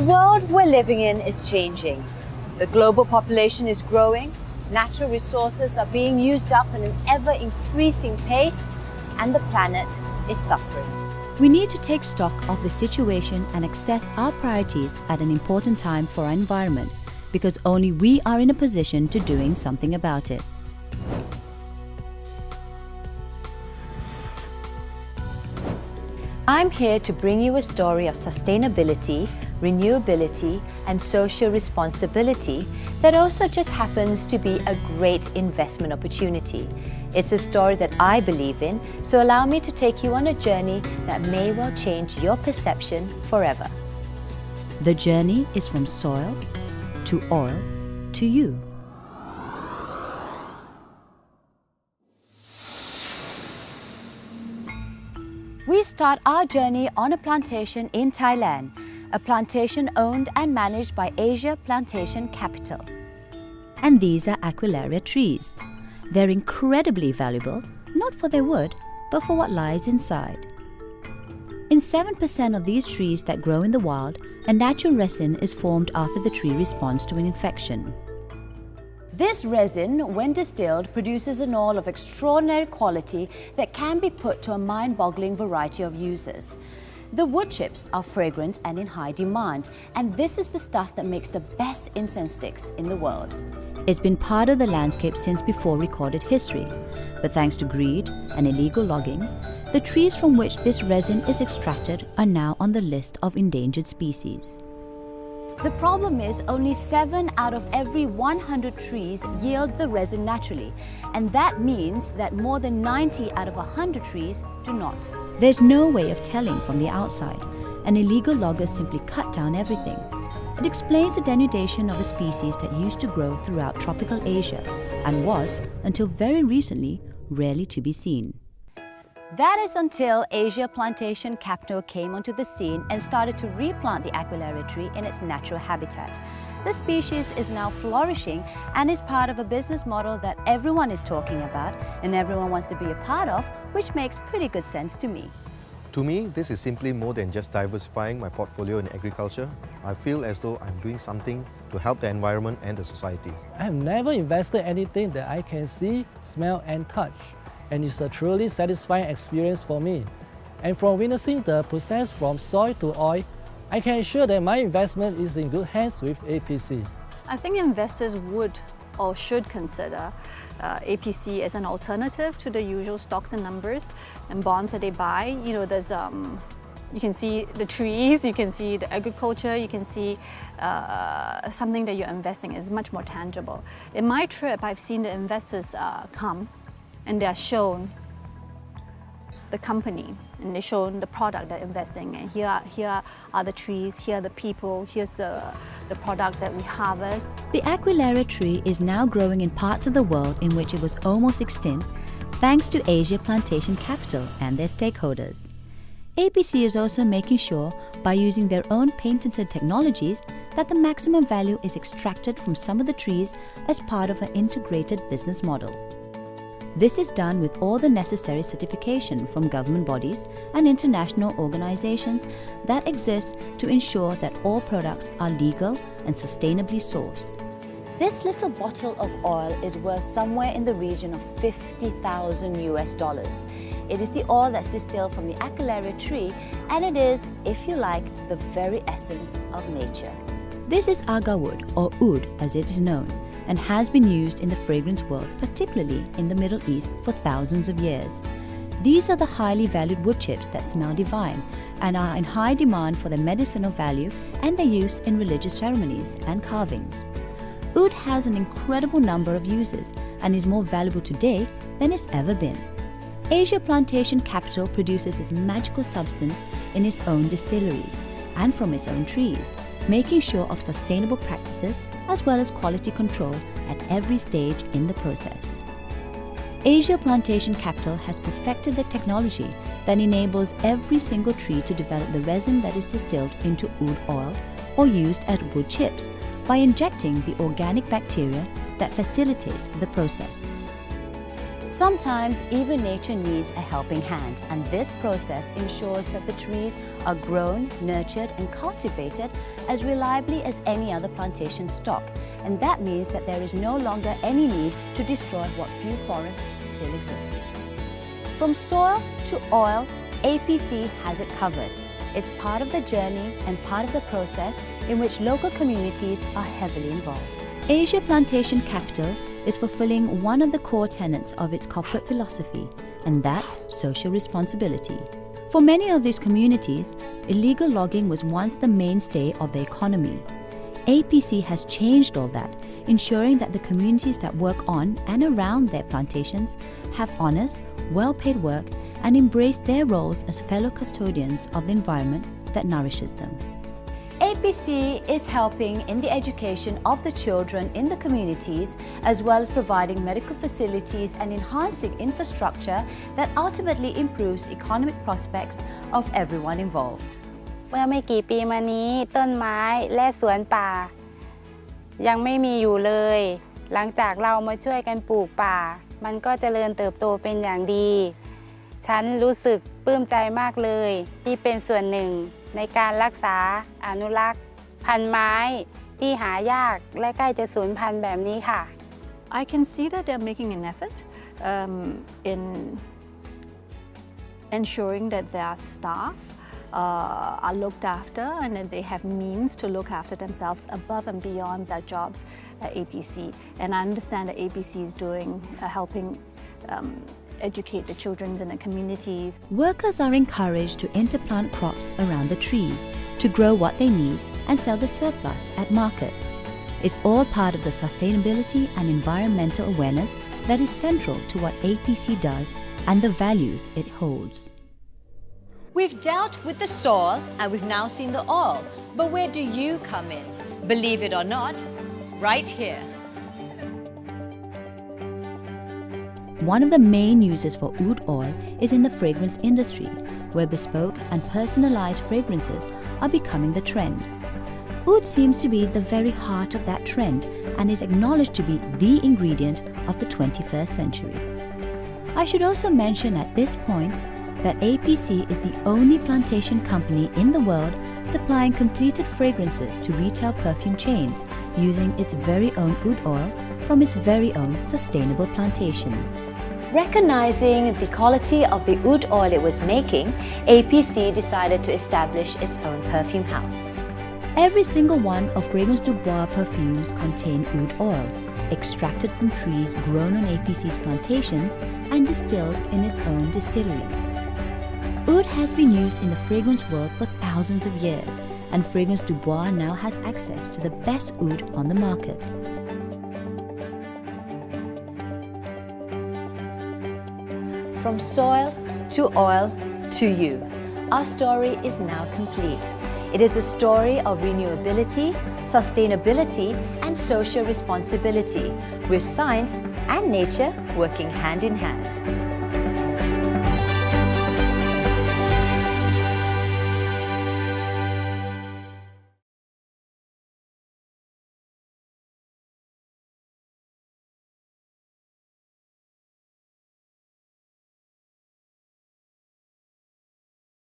The world we're living in is changing. The global population is growing, natural resources are being used up at an ever-increasing pace, and the planet is suffering. We need to take stock of the situation and assess our priorities at an important time for our environment, because only we are in a position to doing something about it. I'm here to bring you a story of sustainability, renewability, and social responsibility that also just happens to be a great investment opportunity. It's a story that I believe in, so allow me to take you on a journey that may well change your perception forever. The journey is from soil to oil to you. We start our journey on a plantation in Thailand, a plantation owned and managed by Asia Plantation Capital. And these are Aquilaria trees. They're incredibly valuable, not for their wood, but for what lies inside. In 7% of these trees that grow in the wild, a natural resin is formed after the tree responds to an infection. This resin, when distilled, produces an oil of extraordinary quality that can be put to a mind-boggling variety of uses. The wood chips are fragrant and in high demand, and this is the stuff that makes the best incense sticks in the world. It's been part of the landscape since before recorded history, but thanks to greed and illegal logging, the trees from which this resin is extracted are now on the list of endangered species. The problem is only 7 out of every 100 trees yield the resin naturally, and that means that more than 90 out of 100 trees do not. There's no way of telling from the outside, and illegal loggers simply cut down everything. It explains the denudation of a species that used to grow throughout tropical Asia and was, until very recently, rarely to be seen. That is until Asia Plantation Capital came onto the scene and started to replant the Aquilaria tree in its natural habitat. The species is now flourishing and is part of a business model that everyone is talking about and everyone wants to be a part of, which makes pretty good sense to me. To me, this is simply more than just diversifying my portfolio in agriculture. I feel as though I'm doing something to help the environment and the society. I have never invested anything that I can see, smell and touch, and it's a truly satisfying experience for me. And from witnessing the process from soil to oil, I can assure that my investment is in good hands with APC. I think investors would or should consider APC as an alternative to the usual stocks and numbers and bonds that they buy. You know, there's you can see the trees, you can see the agriculture, you can see something that you're investing in is much more tangible. In my trip, I've seen the investors come and they're shown the company and they're shown the product they're investing in. Here are the trees, here are the people, here's the product that we harvest. The Aquilaria tree is now growing in parts of the world in which it was almost extinct, thanks to Asia Plantation Capital and their stakeholders. APC is also making sure, by using their own patented technologies, that the maximum value is extracted from some of the trees as part of an integrated business model. This is done with all the necessary certification from government bodies and international organizations that exist to ensure that all products are legal and sustainably sourced. This little bottle of oil is worth somewhere in the region of $50,000 US. It is the oil that's distilled from the Aquilaria tree, and it is, if you like, the very essence of nature. This is agar wood, or oud as it is known, and has been used in the fragrance world, particularly in the Middle East, for thousands of years. These are the highly valued wood chips that smell divine and are in high demand for their medicinal value and their use in religious ceremonies and carvings. Oud has an incredible number of uses and is more valuable today than it's ever been. Asia Plantation Capital produces this magical substance in its own distilleries and from its own trees, making sure of sustainable practices as well as quality control at every stage in the process. Asia Plantation Capital has perfected the technology that enables every single tree to develop the resin that is distilled into oud oil or used as wood chips by injecting the organic bacteria that facilitates the process. Sometimes even nature needs a helping hand, and this process ensures that the trees are grown, nurtured and cultivated as reliably as any other plantation stock, and that means that there is no longer any need to destroy what few forests still exist. From soil to oil, APC has it covered. It's part of the journey and part of the process in which local communities are heavily involved. Asia Plantation Capital is fulfilling one of the core tenets of its corporate philosophy, and that's social responsibility. For many of these communities, illegal logging was once the mainstay of the economy. APC has changed all that, ensuring that the communities that work on and around their plantations have honest, well-paid work and embrace their roles as fellow custodians of the environment that nourishes them. APC is helping in the education of the children in the communities, as well as providing medical facilities and enhancing infrastructure that ultimately improves economic prospects of everyone involved. เมื่อไม่กี่ปีมานี้ต้นไม้และสวนป่ายังไม่มีอยู่เลยหลังจากเรามาช่วยกันปลูกป่ามันก็เจริญเติบโตเป็นอย่างดีฉันรู้สึกปลื้มใจมากเลยที่เป็นส่วนหนึ่งในการรักษาอนุรักษ์พันธุ์ไม้ที่หายากและใกล้จะสูญพันธุ์แบบนี้ค่ะ I can see that they're making an effort in ensuring that their staff are looked after and that they have means to look after themselves above and beyond their jobs at APC. And I understand that APC is helping educate the children in the communities. Workers are encouraged to interplant crops around the trees to grow what they need and sell the surplus at market. It's all part of the sustainability and environmental awareness that is central to what APC does and the values it holds. We've dealt with the soil and we've now seen the oil. But where do you come in? Believe it or not, right here. One of the main uses for oud oil is in the fragrance industry, where bespoke and personalized fragrances are becoming the trend. Oud seems to be the very heart of that trend and is acknowledged to be the ingredient of the 21st century. I should also mention at this point that APC is the only plantation company in the world supplying completed fragrances to retail perfume chains using its very own oud oil from its very own sustainable plantations. Recognizing the quality of the oud oil it was making, APC decided to establish its own perfume house. Every single one of Fragrance du Bois perfumes contain oud oil, extracted from trees grown on APC's plantations and distilled in its own distilleries. Oud has been used in the fragrance world for thousands of years, and Fragrance du Bois now has access to the best oud on the market. From soil to oil to you, our story is now complete. It is a story of renewability, sustainability, and social responsibility, with science and nature working hand in hand.